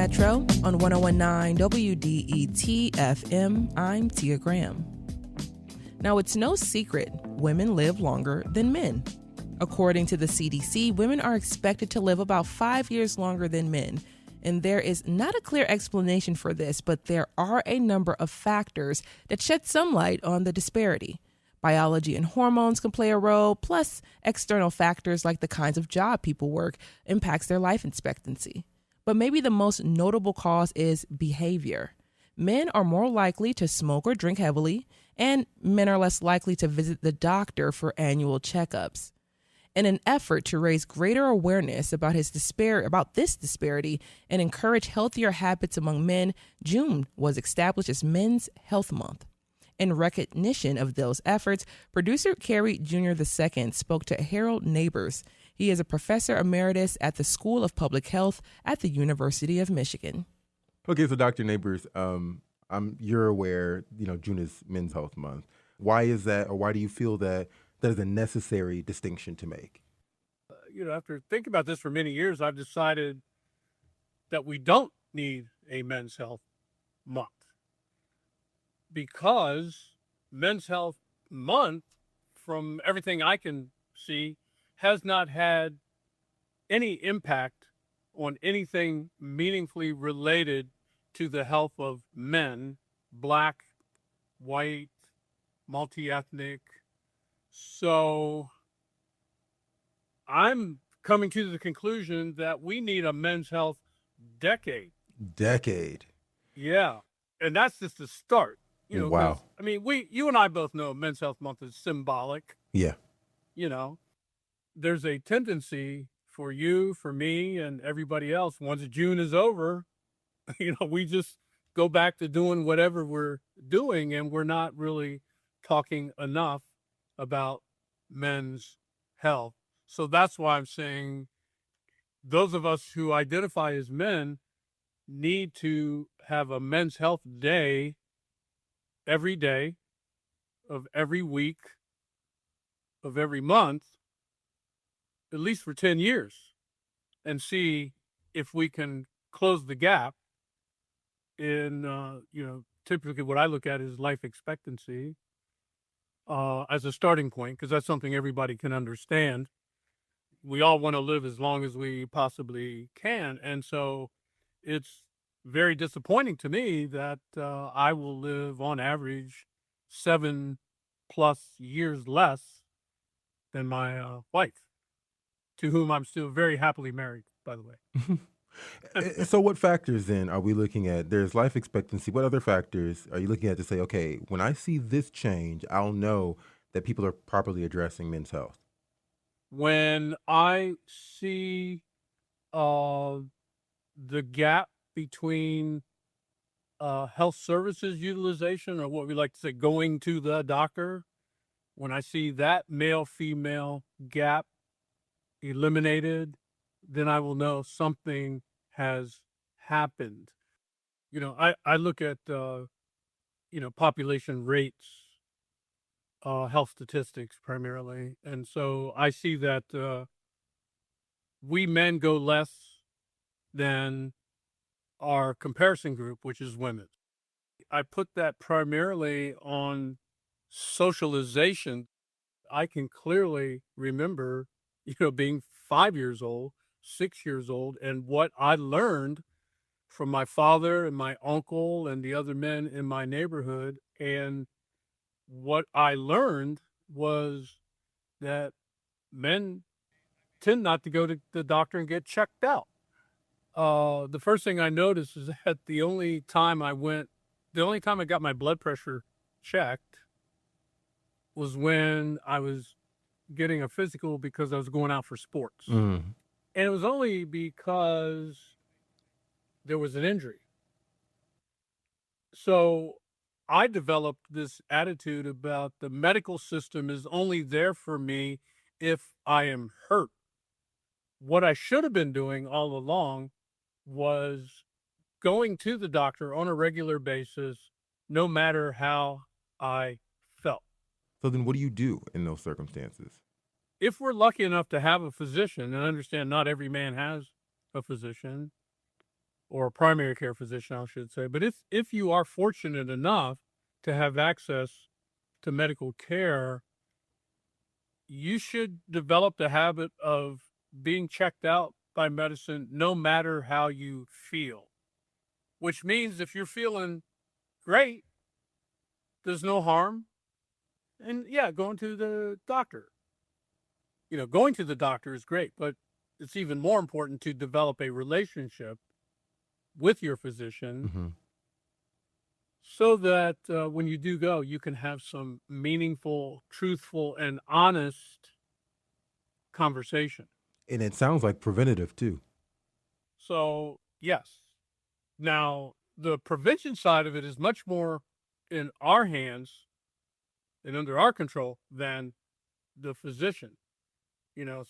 Metro on 1019 WDET FM. I'm Tia Graham. Now, it's no secret women live longer than men. According to the CDC, women are expected to live about 5 years longer than men. And there is not a clear explanation for this, but there are a number of factors that shed some light on the disparity. Biology and hormones can play a role, plus external factors like the kinds of job people work impacts their life expectancy. But maybe the most notable cause is behavior. Men are more likely to smoke or drink heavily, and men are less likely to visit the doctor for annual checkups. In an effort to raise greater awareness about this disparity and encourage healthier habits among men, June was established as Men's Health Month. In recognition of those efforts, producer Carrie Jr. II spoke to Harold Neighbors. He is a professor emeritus at the School of Public Health at the University of Michigan. Okay, so Dr. Neighbors, you're aware, June is Men's Health Month. Why is that, or why do you feel that is a necessary distinction to make? After thinking about this for many years, I've decided that we don't need a Men's Health Month because Men's Health Month, from everything I can see, has not had any impact on anything meaningfully related to the health of men, Black, white, multi-ethnic. So I'm coming to the conclusion that we need a men's health decade. Yeah. And that's just the start. Wow. I mean, you and I both know Men's Health Month is symbolic. Yeah. There's a tendency for you, for me, and everybody else, once June is over, we just go back to doing whatever we're doing, and we're not really talking enough about men's health. So that's why I'm saying those of us who identify as men need to have a Men's Health Day every day of every week of every month, at least for 10 years, and see if we can close the gap in, typically what I look at is life expectancy as a starting point, because that's something everybody can understand. We all want to live as long as we possibly can. And so it's very disappointing to me that I will live on average 7+ years less than my wife, to whom I'm still very happily married, by the way. So what factors then are we looking at? There's life expectancy. What other factors are you looking at to say, okay, when I see this change, I'll know that people are properly addressing men's health? When I see the gap between health services utilization, or what we like to say, going to the doctor, when I see that male-female gap eliminated, then I will know something has happened. I look at, population rates, health statistics primarily. And so I see that we men go less than our comparison group, which is women. I put that primarily on socialization. I can clearly remember, being 5 years old, 6 years old, and what I learned from my father and my uncle and the other men in my neighborhood. And what I learned was that men tend not to go to the doctor and get checked out. The first thing I noticed is that the only time I got my blood pressure checked was when I was getting a physical because I was going out for sports. And it was only because there was an injury. So I developed this attitude about the medical system is only there for me if I am hurt. What I should have been doing all along was going to the doctor on a regular basis, no matter how I felt. So then what do you do in those circumstances? If we're lucky enough to have a physician, and I understand not every man has a physician, or a primary care physician, I should say. But if you are fortunate enough to have access to medical care, you should develop the habit of being checked out by medicine no matter how you feel, which means if you're feeling great, there's no harm. And yeah, going to the doctor. Going to the doctor is great, but it's even more important to develop a relationship with your physician Mm-hmm. so that when you do go, you can have some meaningful, truthful, and honest conversation. And it sounds like preventative too. So, yes. Now, the prevention side of it is much more in our hands and under our control than the physician.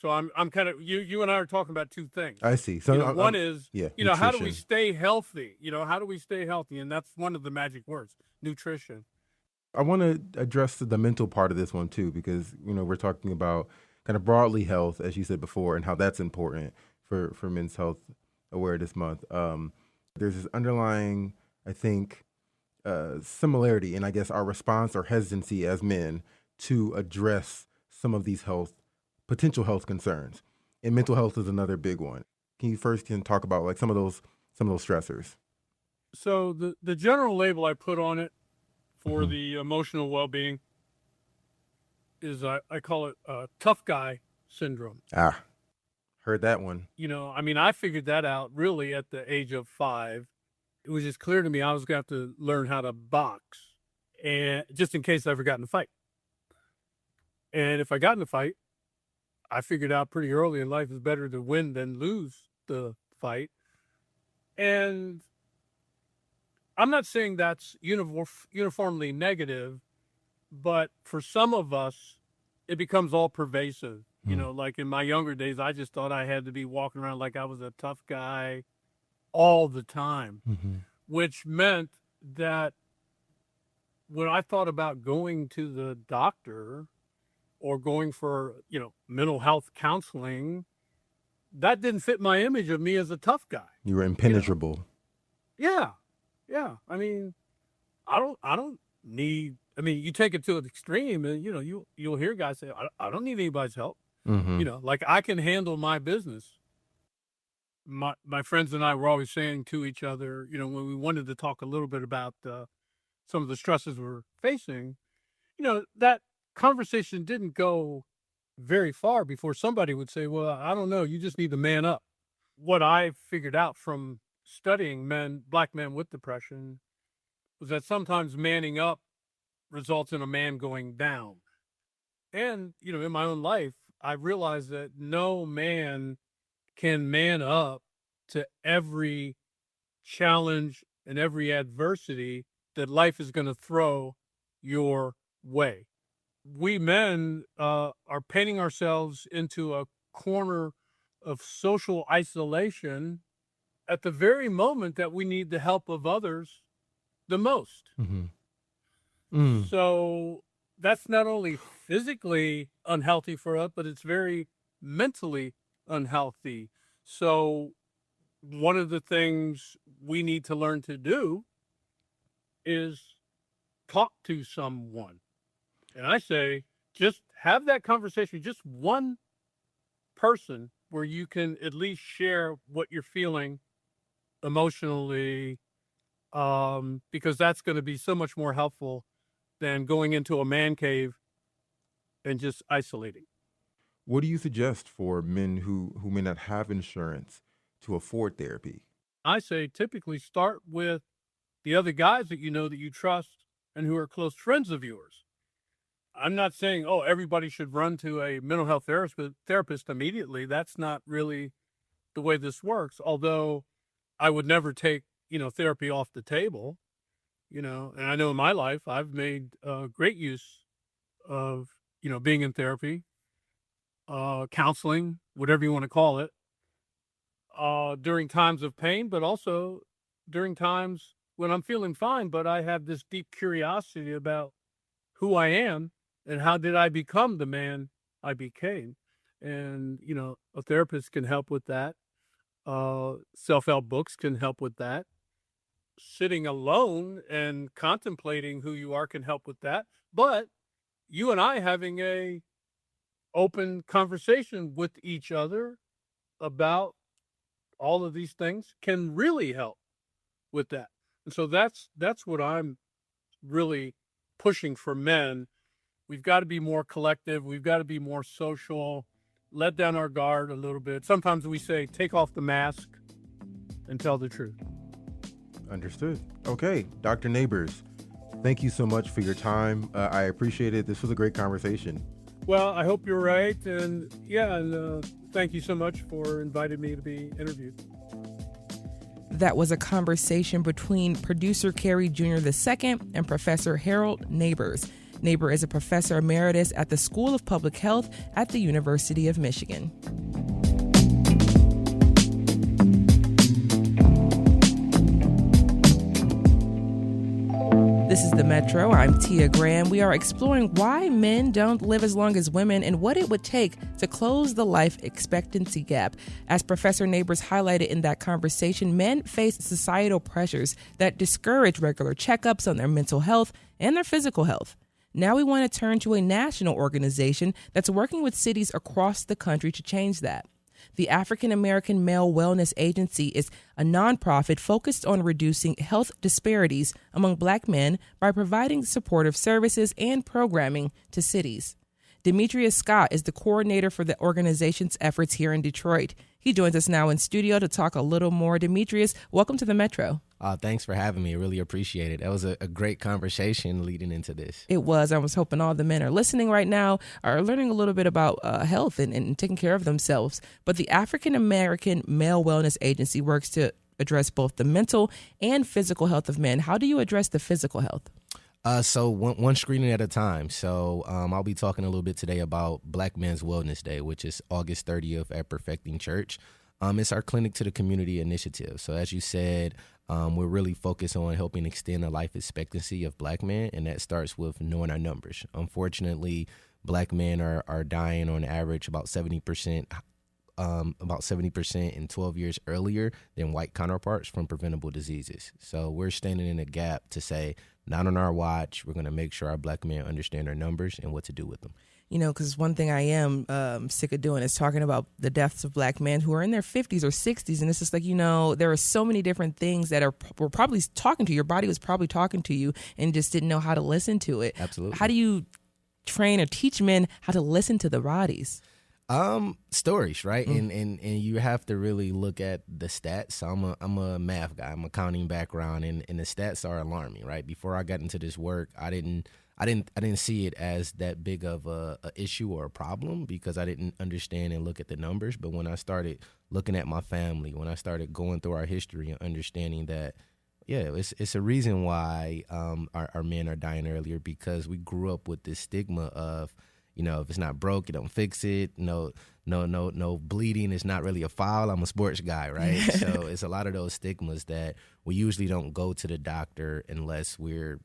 So I'm kind of you and I are talking about two things. I see. So One is yeah, how do we nutrition. stay healthy? How do we stay healthy? And that's one of the magic words, nutrition. I want to address the mental part of this one too, because we're talking about kind of broadly health, as you said before, and how that's important for Men's Health Awareness Month. There's this underlying, I think, similarity in, I guess, our response or hesitancy as men to address some of these potential health concerns, and mental health is another big one. Can you first talk about like some of those stressors? So the general label I put on it for Mhm. the emotional well-being is I call it tough guy syndrome. Heard that one. I figured that out really at the age of 5. It was just clear to me I was going to have to learn how to box, and just in case I ever got in a fight. And if I got in a fight, I figured out pretty early in life it's better to win than lose the fight. And I'm not saying that's uniformly negative, but for some of us, it becomes all pervasive. Like in my younger days, I just thought I had to be walking around like I was a tough guy all the time, Mm-hmm. which meant that when I thought about going to the doctor or going for, mental health counseling, that didn't fit my image of me as a tough guy. You were impenetrable. Yeah. Yeah. I don't need, you take it to an extreme and, you'll hear guys say, I don't need anybody's help. Mm-hmm. Like I can handle my business. My friends and I were always saying to each other, when we wanted to talk a little bit about some of the stresses we're facing, that conversation didn't go very far before somebody would say, well, I don't know, you just need to man up. What I figured out from studying black men with depression, was that sometimes manning up results in a man going down. And, in my own life, I realized that no man can man up to every challenge and every adversity that life is going to throw your way. We men are painting ourselves into a corner of social isolation at the very moment that we need the help of others the most. Mm-hmm. Mm. So that's not only physically unhealthy for us, but it's very mentally unhealthy. So one of the things we need to learn to do is talk to someone. And I say, just have that conversation, just one person where you can at least share what you're feeling emotionally, because that's going to be so much more helpful than going into a man cave and just isolating. What do you suggest for men who may not have insurance to afford therapy? I say typically start with the other guys that you trust and who are close friends of yours. I'm not saying, everybody should run to a mental health therapist immediately. That's not really the way this works. Although I would never take, therapy off the table, and I know in my life, I've made great use of, being in therapy, counseling, whatever you want to call it, during times of pain, but also during times when I'm feeling fine, but I have this deep curiosity about who I am and how did I become the man I became. And, a therapist can help with that. Self-help books can help with that. Sitting alone and contemplating who you are can help with that. But you and I having a open conversation with each other about all of these things can really help with that. And so that's what I'm really pushing for men. We've got to be more collective. We've got to be more social, let down our guard a little bit. Sometimes we say, take off the mask and tell the truth. Understood. Okay, Dr. Neighbors, thank you so much for your time. I appreciate it. This was a great conversation. Well, I hope you're right. And thank you so much for inviting me to be interviewed. That was a conversation between producer Carrie Jr. II and Professor Harold Neighbors. Neighbor is a professor emeritus at the School of Public Health at the University of Michigan. This is The Metro. I'm Tia Graham. We are exploring why men don't live as long as women and what it would take to close the life expectancy gap. As Professor Neighbors highlighted in that conversation, men face societal pressures that discourage regular checkups on their mental health and their physical health. Now we want to turn to a national organization that's working with cities across the country to change that. The African American Male Wellness Agency is a nonprofit focused on reducing health disparities among Black men by providing supportive services and programming to cities. Demetrius Scott is the coordinator for the organization's efforts here in Detroit. He joins us now in studio to talk a little more. Demetrius, welcome to the Metro. Thanks for having me. I really appreciate it. That was a great conversation leading into this. It was. I was hoping all the men are listening right now, are learning a little bit about health and taking care of themselves. But the African American Male Wellness Agency works to address both the mental and physical health of men. How do you address the physical health? So one screening at a time. So I'll be talking a little bit today about Black Men's Wellness Day, which is August 30th at Perfecting Church. It's our Clinic to the Community initiative. So as you said, we're really focused on helping extend the life expectancy of Black men, and that starts with knowing our numbers. Unfortunately, Black men are dying on average about 70%. About 70% in 12 years earlier than white counterparts from preventable diseases. So we're standing in a gap to say, not on our watch, we're going to make sure our Black men understand their numbers and what to do with them. You know, because one thing I am sick of doing is talking about the deaths of Black men who are in their 50s or 60s. And it's just like, there are so many different things that were probably talking to you. Your body was probably talking to you and just didn't know how to listen to it. Absolutely. How do you train or teach men how to listen to the bodies? Stories, right? And you have to really look at the stats. So I'm a math guy. I'm a accounting background, and the stats are alarming, right? Before I got into this work, I didn't see it as that big of a issue or a problem because I didn't understand and look at the numbers. But when I started looking at my family, when I started going through our history and understanding that, it's a reason why our men are dying earlier, because we grew up with this stigma of, if it's not broke, you don't fix it. No bleeding is not really a foul. I'm a sports guy, right? So it's a lot of those stigmas that we usually don't go to the doctor unless we're,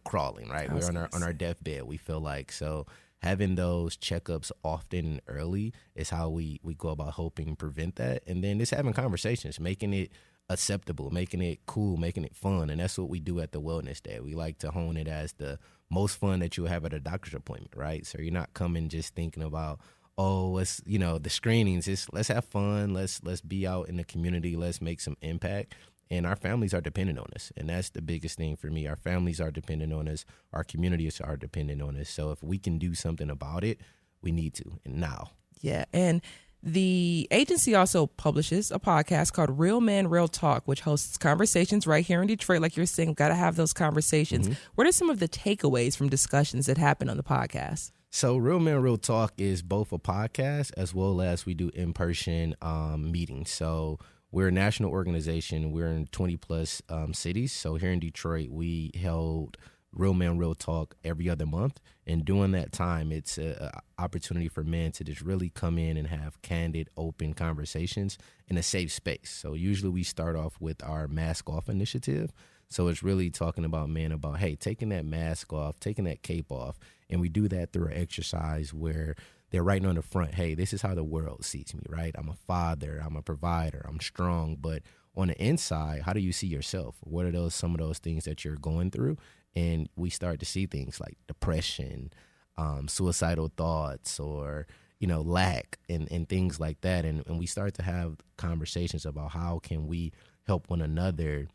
crawling, right? We're on our deathbed, we feel like. So having those checkups often and early is how we go about hoping prevent that. And then just having conversations, making it acceptable, making it cool, making it fun. And that's what we do at the Wellness Day. We like to hone it as the most fun that you'll have at a doctor's appointment, right? So you're not coming just thinking about, let's, the screenings. It's let's have fun. Let's be out in the community. Let's make some impact. And our families are dependent on us. And that's the biggest thing for me. Our families are dependent on us. Our communities are dependent on us. So if we can do something about it, we need to, and now. Yeah, and the agency also publishes a podcast called Real Men, Real Talk, which hosts conversations right here in Detroit. Like you're saying, got to have those conversations. Mm-hmm. What are some of the takeaways from discussions that happen on the podcast? So Real Men, Real Talk is both a podcast as well as we do in-person meetings. So we're a national organization. We're in 20-plus cities. So here in Detroit, we held Real Men, Real Talk every other month. And during that time, it's an opportunity for men to just really come in and have candid, open conversations in a safe space. So usually we start off with our Mask Off initiative. So it's really talking about men about, hey, taking that mask off, taking that cape off. And we do that through an exercise where they're writing on the front, hey, this is how the world sees me, right? I'm a father, I'm a provider, I'm strong. But on the inside, how do you see yourself? What are some of those things that you're going through? And we start to see things like depression, suicidal thoughts, or lack and things like that. And we start to have conversations about how can we help one another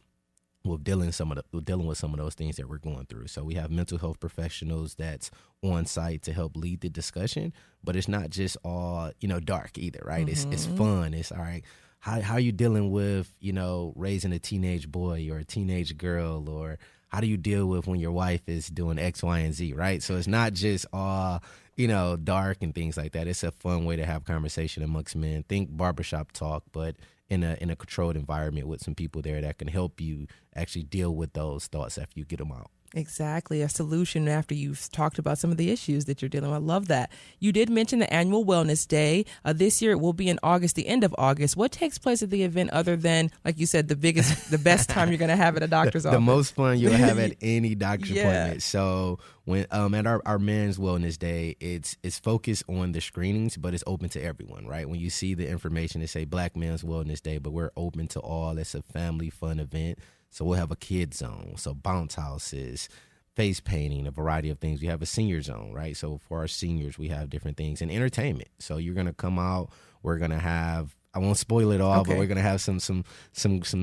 with dealing with some of those things that we're going through. So we have mental health professionals that's on site to help lead the discussion, but it's not just all, dark either, right? It's fun. It's all right. How are you dealing with, raising a teenage boy or a teenage girl, or how do you deal with when your wife is doing X, Y, and Z, right? So it's not just all, dark and things like that. It's a fun way to have conversation amongst men. Think barbershop talk, but in a controlled environment with some people there that can help you actually deal with those thoughts after you get them out. Exactly. A solution after you've talked about some of the issues that you're dealing with. I love that. You did mention the annual Wellness Day. This year it will be in August, the end of August. What takes place at the event other than, like you said, the best time you're going to have at a doctor's office? The most fun you'll have at any doctor's appointment. So when at our Men's Wellness Day, it's focused on the screenings, but it's open to everyone, right? When you see the information, it say Black Men's Wellness Day, but we're open to all. It's a family fun event. So we'll have a kid zone, so bounce houses, face painting, a variety of things. We have a senior zone, right? So for our seniors, we have different things, and entertainment. So you're gonna come out. We're gonna have, I won't spoil it all, but we're gonna have some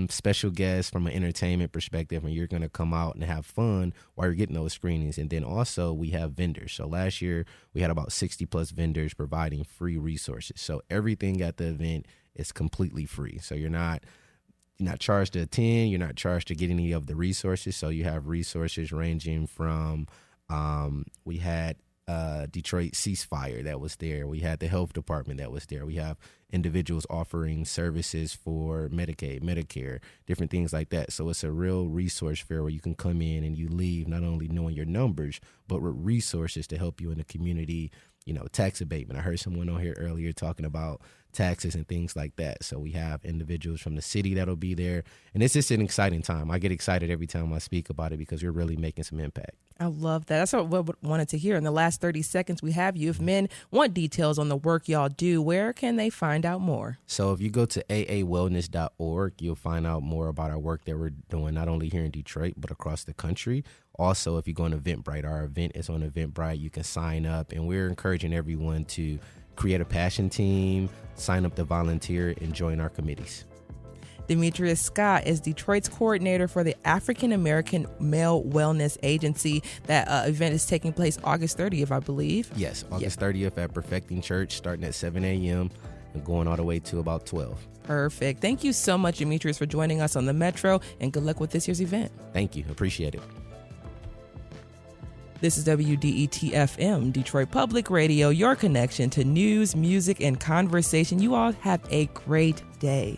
special guests from an entertainment perspective, and you're gonna come out and have fun while you're getting those screenings. And then also we have vendors. So last year we had about 60 plus vendors providing free resources. So everything at the event is completely free. So you're not charged to attend. You're not charged to get any of the resources. So you have resources ranging from, we had Detroit Ceasefire that was there. We had the health department that was there. We have individuals offering services for Medicaid, Medicare, different things like that. So it's a real resource fair where you can come in and you leave not only knowing your numbers, but with resources to help you in the community. Tax abatement. I heard someone on here earlier talking about taxes and things like that. So we have individuals from the city that'll be there. And it's just an exciting time. I get excited every time I speak about it because we're really making some impact. I love that. That's what I wanted to hear. In the last 30 seconds we have you. If men want details on the work y'all do, where can they find out more? So if you go to aawellness.org, you'll find out more about our work that we're doing, not only here in Detroit, but across the country. Also, if you go on Eventbrite, our event is on Eventbrite. You can sign up, and we're encouraging everyone to create a passion team, sign up to volunteer, and join our committees. Demetrius Scott is Detroit's coordinator for the African American Male Wellness Agency. That event is taking place August 30th, I believe. Yes, August 30th at Perfecting Church, starting at 7 a.m. and going all the way to about 12. Perfect. Thank you so much, Demetrius, for joining us on the Metro, and good luck with this year's event. Thank you. Appreciate it. This is WDET-FM, Detroit Public Radio, your connection to news, music, and conversation. You all have a great day.